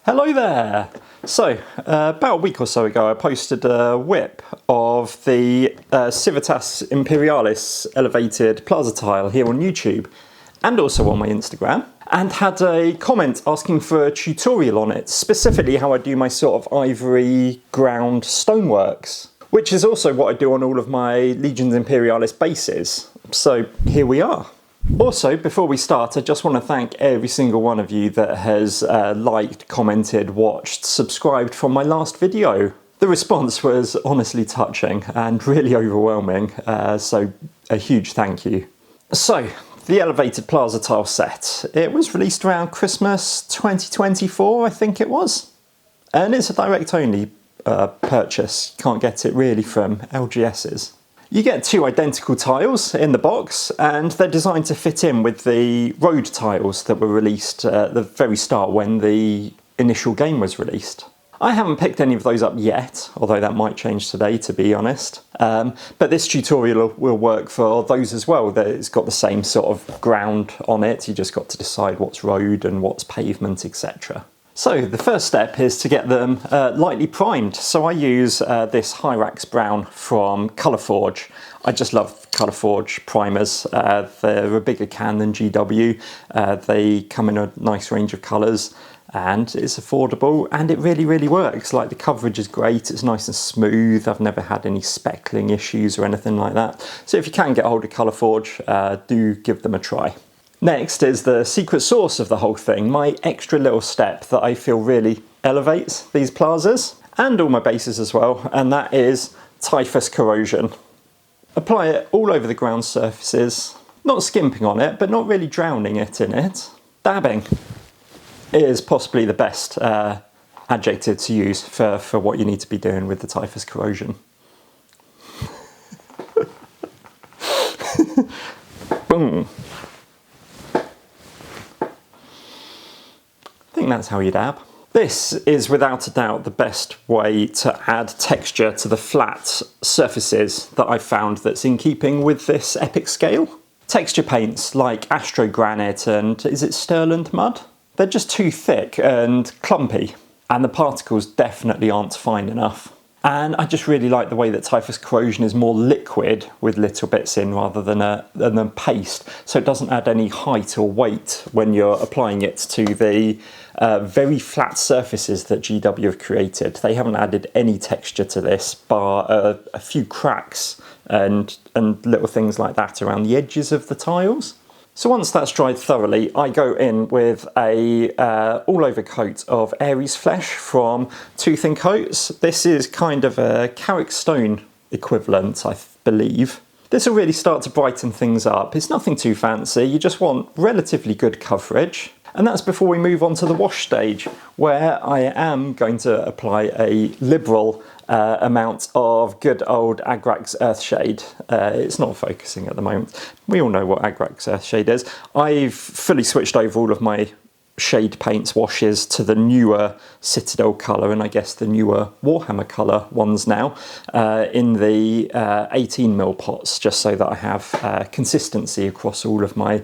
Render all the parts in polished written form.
Hello there! So, about a week or so ago I posted a whip of the Civitas Imperialis elevated Plaza tile here on YouTube and also on my Instagram, and had a comment asking for a tutorial on it, specifically how I do my sort of ivory ground stoneworks, which is also what I do on all of my Legions Imperialis bases. So here we are. Also, before we start, I just want to thank every single one of you that has liked, commented, watched, subscribed from my last video. The response was honestly touching and really overwhelming, so a huge thank you. So, the elevated Plaza tile set. It was released around Christmas 2024, I think it was. And it's a direct only purchase. Can't get it really from LGS's. You get two identical tiles in the box, and they're designed to fit in with the road tiles that were released at the very start when the initial game was released. I haven't picked any of those up yet, although that might change today, to be honest. But this tutorial will work for those as well, that it's got the same sort of ground on it. You just got to decide what's road and what's pavement, etc. So the first step is to get them lightly primed. So I use this Hyrax Brown from Colourforge. I just love Colourforge primers. They're a bigger can than GW. They come in a nice range of colours and it's affordable and it really works. Like, the coverage is great, it's nice and smooth. I've never had any speckling issues or anything like that. So if you can get hold of Colourforge, do give them a try. Next is the secret sauce of the whole thing, my extra little step that I feel really elevates these plazas and all my bases as well, and that is typhus corrosion. Apply it all over the ground surfaces, not skimping on it, but not really drowning it in it. Dabbing is possibly the best adjective to use for what you need to be doing with the typhus corrosion. Boom. I think that's how you dab. This is without a doubt the best way to add texture to the flat surfaces that I've found that's in keeping with this epic scale. Texture paints like Astro Granite and, is it Stirland Mud? They're just too thick and clumpy, and the particles definitely aren't fine enough. And I just really like the way that typhus corrosion is more liquid with little bits in rather than a paste, so it doesn't add any height or weight when you're applying it to the very flat surfaces that GW have created. They haven't added any texture to this bar a few cracks and little things like that around the edges of the tiles. So once that's dried thoroughly, I go in with a all-over coat of Aries Flesh from Tooth & Coats. This is kind of a Carrick Stone equivalent, I believe. This will really start to brighten things up. It's nothing too fancy, you just want relatively good coverage. And that's before we move on to the wash stage, where I am going to apply a liberal amount of good old Agrax Earthshade. It's not focusing at the moment. We all know what Agrax Earthshade is. I've fully switched over all of my shade paints washes to the newer Citadel colour, and I guess the newer Warhammer colour ones now, in the 18mm pots, just so that I have consistency across all of my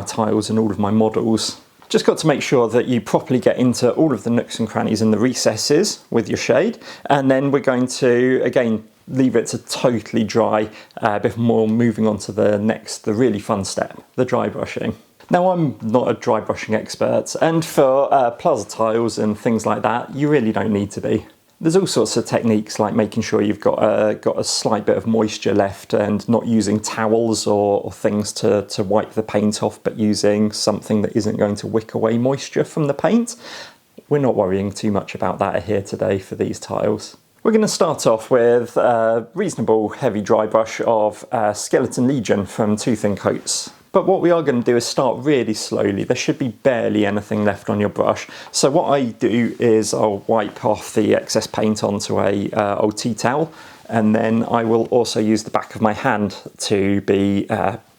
tiles and all of my models. Just got to make sure that you properly get into all of the nooks and crannies and the recesses with your shade, and then we're going to again leave it to totally dry before moving on to the really fun step, the dry brushing. Now, I'm not a dry brushing expert, and for plaza tiles and things like that, you really don't need to be. There's all sorts of techniques, like making sure you've got a slight bit of moisture left and not using towels or things to wipe the paint off, but using something that isn't going to wick away moisture from the paint. We're not worrying too much about that here today for these tiles. We're going to start off with a reasonable heavy dry brush of Skeleton Legion from Tooth & Coats. But what we are going to do is start really slowly. There should be barely anything left on your brush. So what I do is I'll wipe off the excess paint onto a old tea towel, and then I will also use the back of my hand to be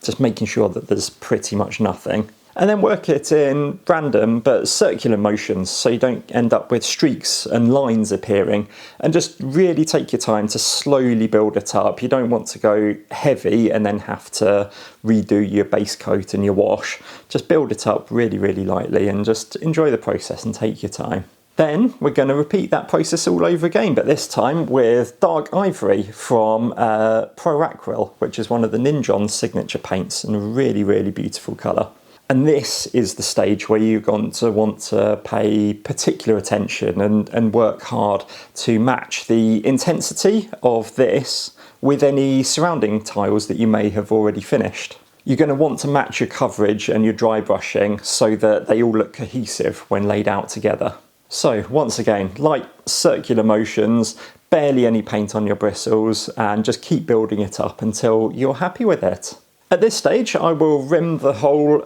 just making sure that there's pretty much nothing. And then work it in random but circular motions so you don't end up with streaks and lines appearing. And just really take your time to slowly build it up. You don't want to go heavy and then have to redo your base coat and your wash. Just build it up really, really lightly and just enjoy the process and take your time. Then we're going to repeat that process all over again, but this time with dark ivory from Pro Acryl, which is one of the Ninjon's signature paints, and a really, really beautiful colour. And this is the stage where you're going to want to pay particular attention and work hard to match the intensity of this with any surrounding tiles that you may have already finished. You're going to want to match your coverage and your dry brushing so that they all look cohesive when laid out together. So once again, light circular motions, barely any paint on your bristles, and just keep building it up until you're happy with it. At this stage, I will rim the whole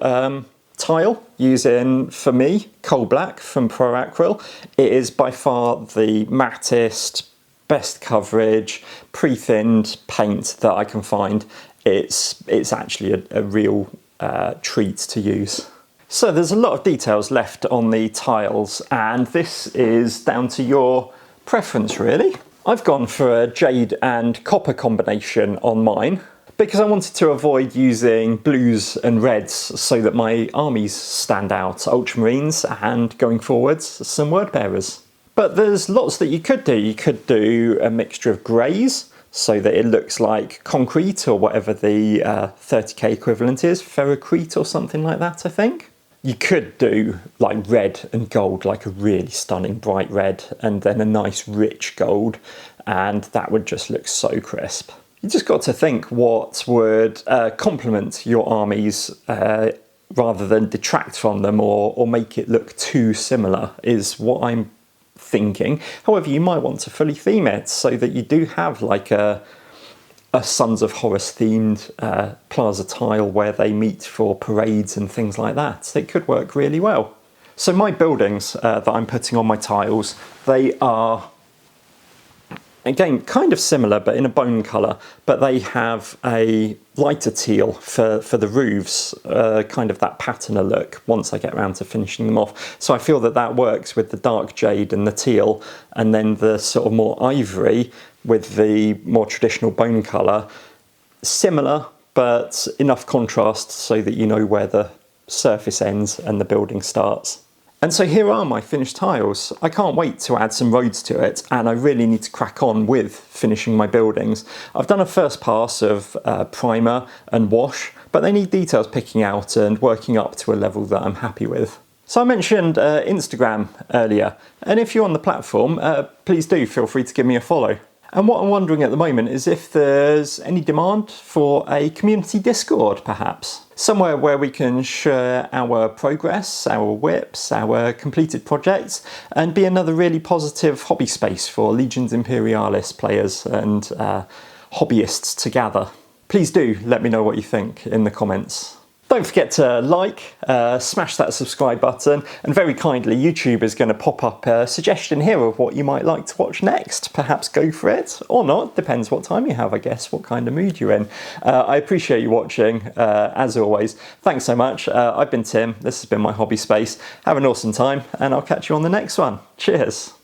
tile using, for me, Coal Black from Pro Acryl. It is by far the mattest, best coverage, pre-thinned paint that I can find. It's actually a real treat to use. So there's a lot of details left on the tiles, and this is down to your preference really. I've gone for a jade and copper combination on mine because I wanted to avoid using blues and reds so that my armies stand out, ultramarines and going forwards some word bearers. But there's lots that you could do. You could do a mixture of greys so that it looks like concrete or whatever the 30k equivalent is, ferrocrete or something like that I think. You could do like red and gold, like a really stunning bright red, and then a nice rich gold, and that would just look so crisp. You just got to think what would complement your armies rather than detract from them or make it look too similar is what I'm thinking. However, you might want to fully theme it so that you do have like a Sons of Horus themed Plaza tile where they meet for parades and things like that. It could work really well. So my buildings that I'm putting on my tiles, they are, again, kind of similar but in a bone colour, but they have a lighter teal for the roofs, kind of that patina look once I get around to finishing them off. So I feel that that works with the dark jade and the teal, and then the sort of more ivory with the more traditional bone colour. Similar, but enough contrast so that you know where the surface ends and the building starts. And so here are my finished tiles. I can't wait to add some roads to it, and I really need to crack on with finishing my buildings. I've done a first pass of primer and wash, but they need details picking out and working up to a level that I'm happy with. So I mentioned Instagram earlier, and if you're on the platform, please do feel free to give me a follow. And what I'm wondering at the moment is if there's any demand for a community Discord, perhaps. Somewhere where we can share our progress, our whips, our completed projects, and be another really positive hobby space for Legions Imperialis players and hobbyists to gather. Please do let me know what you think in the comments. Don't forget to like, smash that subscribe button, and very kindly YouTube is going to pop up a suggestion here of what you might like to watch next. Perhaps go for it, or not, depends what time you have I guess, what kind of mood you're in. I appreciate you watching, as always. Thanks so much. I've been Tim, this has been my hobby space. Have an awesome time, and I'll catch you on the next one. Cheers.